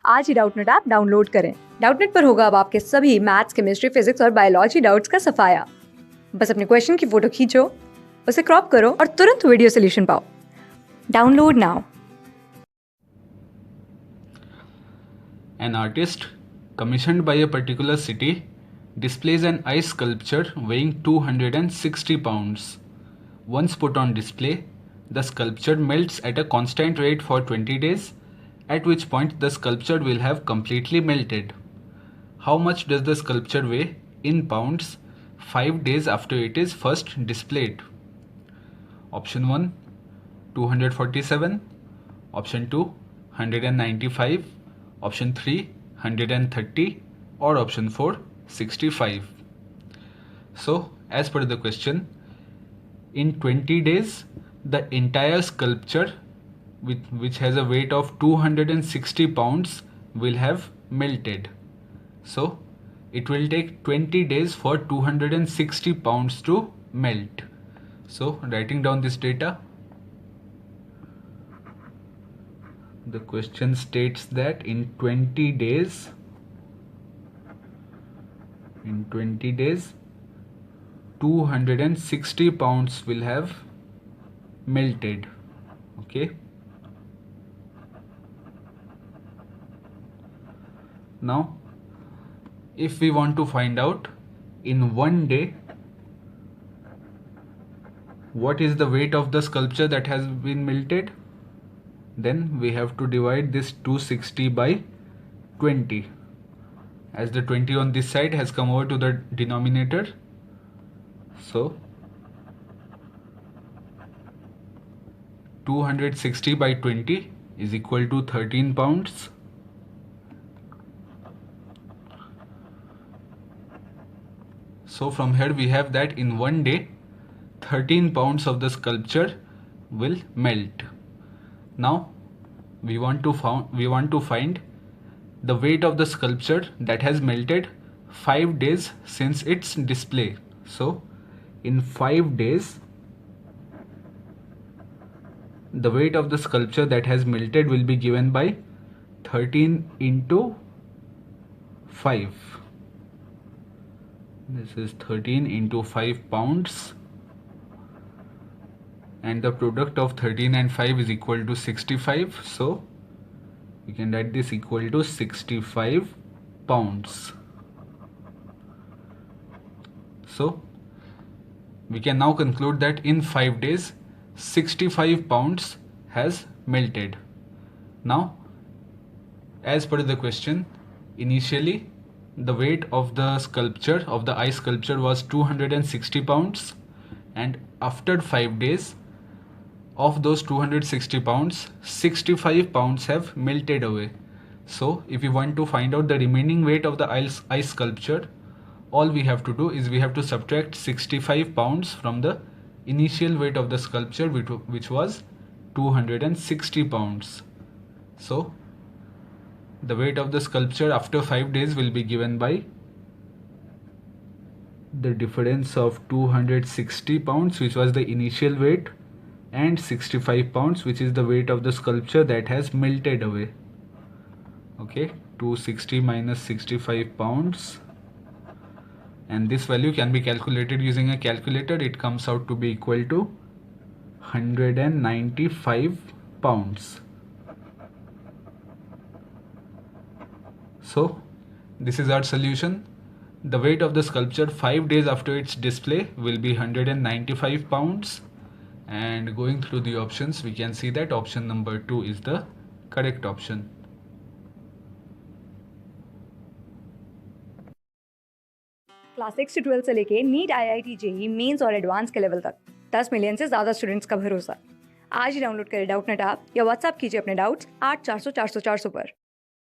आज ही Doubtnut app download करें। Doubtnut पर होगा अब आपके सभी मैथ्स, केमिस्ट्री, फिजिक्स और बायोलॉजी डाउट्स का सफाया। बस अपने क्वेश्चन की फोटो खींचो, उसे क्रॉप करो और तुरंत वीडियो सोल्यूशन पाओ। Download now. An artist commissioned by a particular city displays an ice sculpture weighing 260 pounds. Once put on display, the sculpture melts at a constant rate for 20 days, at which point the sculpture will have completely melted. How much does the sculpture weigh in pounds 5 days after it is first displayed? Option 1 247, Option 2 195, Option 3 130, or Option 4 65. So, as per the question, in 20 days the entire sculpture which has a weight of 260 pounds will have melted. So it will take 20 days for 260 pounds to melt. So writing down this data, the question states that in 20 days 260 pounds will have melted. Okay, now if we want to find out in one day what is the weight of the sculpture that has been melted, then we have to divide this 260 by 20, as the 20 on this side has come over to the denominator. So 260 by 20 is equal to 13 pounds. So from here we have that in one day 13 pounds of the sculpture will melt. Now we want to find the weight of the sculpture that has melted 5 days since its display. So in 5 days the weight of the sculpture that has melted will be given by 13 into 5. This is 13 into 5 pounds, and the product of 13 and 5 is equal to 65. So we can write this equal to 65 pounds. So we can now conclude that in 5 days 65 pounds has melted. Now, as per the question, initially the weight of the sculpture, of the ice sculpture, was 260 pounds, and after 5 days of those 260 pounds 65 pounds have melted away. So if we want to find out the remaining weight of the ice sculpture, all we have to do is we have to subtract 65 pounds from the initial weight of the sculpture, which was 260 pounds. So the weight of the sculpture after 5 days will be given by the difference of 260 pounds, which was the initial weight, and 65 pounds, which is the weight of the sculpture that has melted away. Okay, 260 minus 65 pounds, and this value can be calculated using a calculator. It comes out to be equal to 195 pounds. So this is our solution. The weight of the sculpture 5 days after its display will be 195 pounds. And going through the options, we can see that option number 2 is the correct option. Class 6 से 12 से लेके NEET, IIT, JEE mains और advance के level तक 10 million से ज्यादा students का भरोसा। आज ही डाउनलोड करें डाउटनेट ऐप या व्हाट्सएप कीजिए अपने डाउट्स 8400 400 400 पर।